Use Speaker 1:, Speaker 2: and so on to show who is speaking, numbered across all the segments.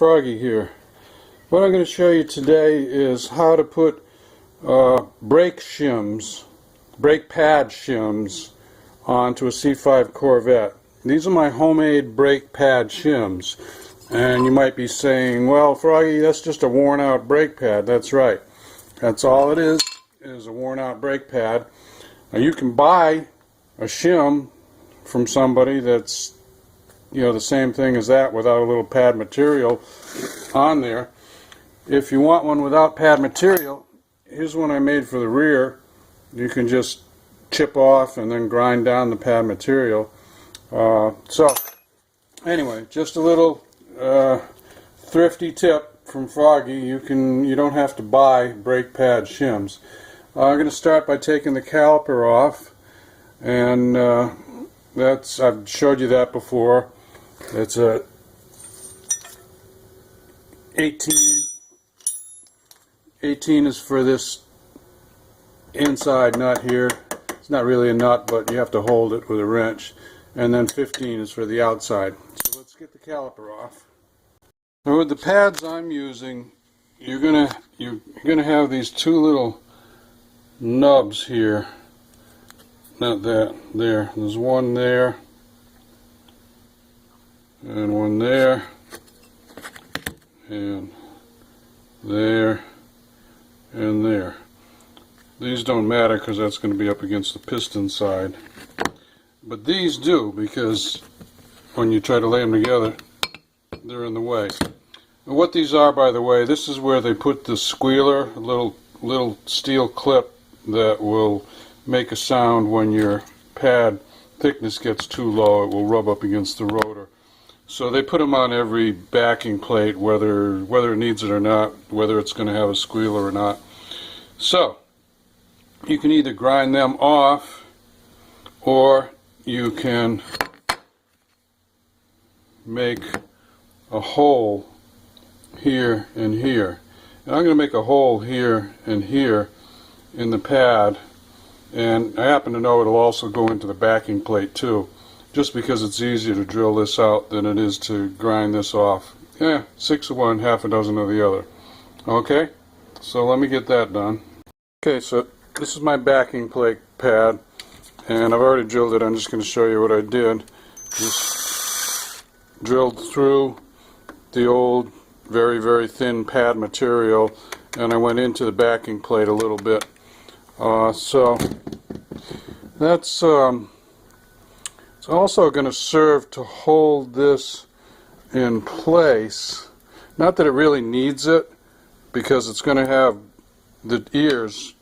Speaker 1: Froggy here. What I'm going to show you today is how to put brake pad shims onto a C5 Corvette. These are my homemade brake pad shims. And you might be saying, well, Froggy, that's just a worn out brake pad. That's right. That's all it is a worn out brake pad. Now you can buy a shim from somebody that's the same thing as that without a little pad material on there. If you want one without pad material, here's one I made for the rear. You can just chip off and then grind down the pad material. So anyway, just a little thrifty tip from Froggy. You don't have to buy brake pad shims. I'm going to start by taking the caliper off, and I've showed you that before. It's a 18 is for this inside nut here. It's not really a nut, but you have to hold it with a wrench. And then 15 is for the outside. So let's get the caliper off. So with the pads I'm using, you're gonna have these two little nubs here. Not that, there. There's one there. And one there, and there, and there. These don't matter because that's going to be up against the piston side. But these do, because when you try to lay them together, they're in the way. And what these are, by the way, this is where they put the squealer, a little steel clip that will make a sound when your pad thickness gets too low. It will rub up against the rotor. So they put them on every backing plate, whether it needs it or not, whether it's going to have a squealer or not. So you can either grind them off, or you can make a hole here and here. And I'm going to make a hole here and here in the pad, and I happen to know it'll also go into the backing plate too, just because it's easier to drill this out than it is to grind this off. 6 of one, half a dozen of the other. Okay, so let me get that done. Okay, so this is my backing plate pad, and I've already drilled it. I'm just going to show you what I did. Just drilled through the old very, very thin pad material, and I went into the backing plate a little bit. So that's it's also going to serve to hold this in place. Not that it really needs it, because it's going to have, the ears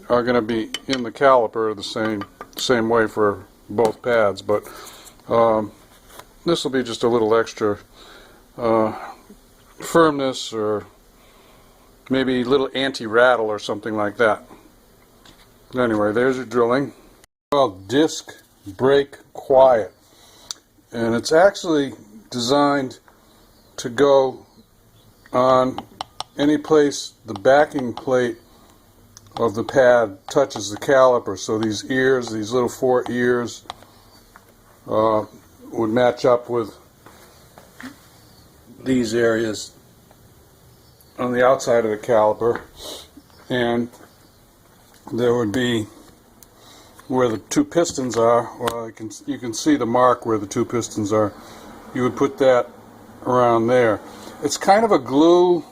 Speaker 1: are going to be in the caliper the same way for both pads, but this will be just a little extra firmness, or maybe a little anti-rattle or something like that. Anyway, there's your drilling. Called disc brake quiet, and it's actually designed to go on any place the backing plate of the pad touches the caliper. So these ears, these little 4 ears, would match up with these areas on the outside of the caliper, and there would be where the two pistons are. Well, you can see the mark where the two pistons are. You would put that around there. It's kind of a glue.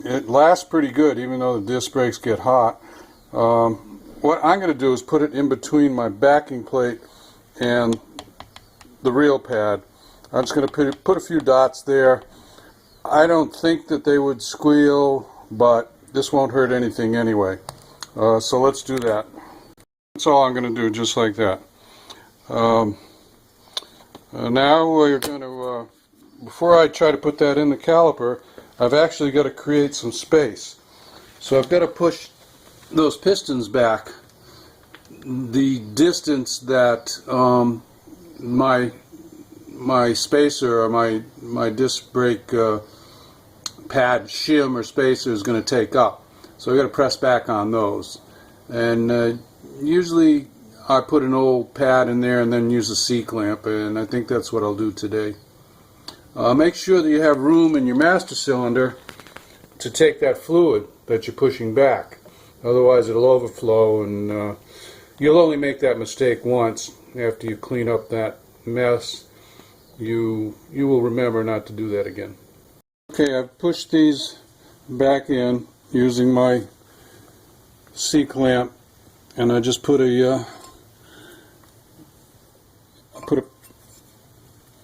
Speaker 1: It lasts pretty good, even though the disc brakes get hot. What I'm going to do is put it in between my backing plate and the real pad. I'm just going to put a few dots there. I don't think that they would squeal, but this won't hurt anything anyway. So let's do that. That's all I'm going to do, just like that. Now we're going to, before I try to put that in the caliper, I've actually got to create some space. So I've got to push those pistons back the distance that my spacer, or my disc brake pad shim or spacer is going to take up. So I've got to press back on those. And usually I put an old pad in there and then use a C-clamp, and I think that's what I'll do today. Make sure that you have room in your master cylinder to take that fluid that you're pushing back. Otherwise it'll overflow, and you'll only make that mistake once. After you clean up that mess, you will remember not to do that again. Okay, I've pushed these back in using my C-clamp, and I just put an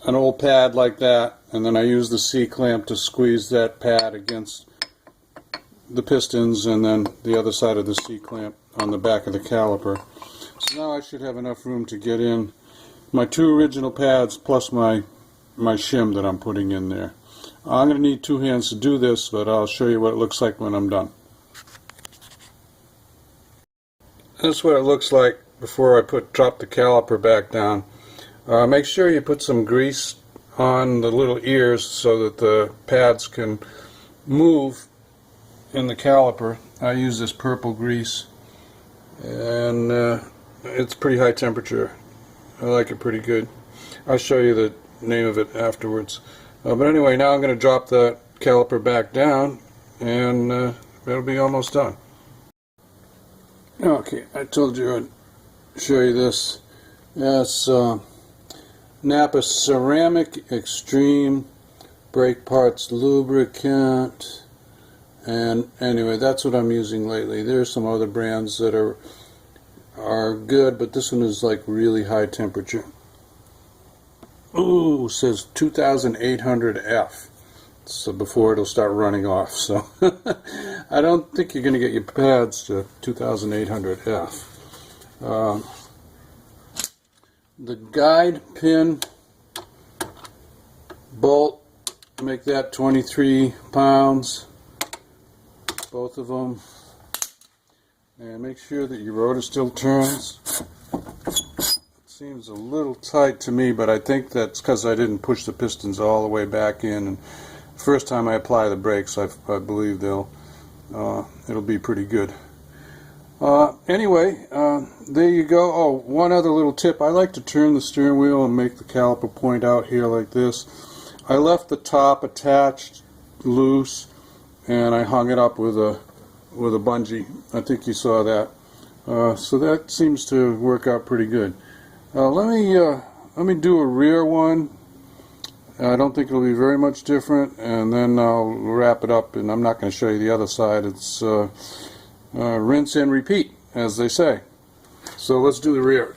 Speaker 1: old pad like that, and then I use the C-clamp to squeeze that pad against the pistons, and then the other side of the C-clamp on the back of the caliper. So now I should have enough room to get in my two original pads plus my shim that I'm putting in there. I'm going to need two hands to do this, but I'll show you what it looks like when I'm done. That's what it looks like before I drop the caliper back down. Make sure you put some grease on the little ears so that the pads can move in the caliper. I use this purple grease, and it's pretty high temperature. I like it pretty good. I'll show you the name of it afterwards. But anyway, now I'm going to drop the caliper back down, and it'll be almost done. Okay, I told you I'd show you this. That's Napa Ceramic Extreme Brake Parts Lubricant. And anyway, that's what I'm using lately. There's some other brands that are good, but this one is like really high temperature. Ooh, says 2800F. So before it'll start running off. So I don't think you're going to get your pads to 2800F. The guide pin bolt, make that 23 pounds. Both of them, and make sure that your rotor still turns. It seems a little tight to me, but I think that's because I didn't push the pistons all the way back in, and first time I apply the brakes, I believe it'll be pretty good. Anyway, there you go. Oh, one other little tip. I like to turn the steering wheel and make the caliper point out here like this. I left the top attached loose, and I hung it up with a bungee. I think you saw that. So that seems to work out pretty good. Let me do a rear one. I don't think it'll be very much different, and then I'll wrap it up. And I'm not going to show you the other side. It's rinse and repeat, as they say. So let's do the rear.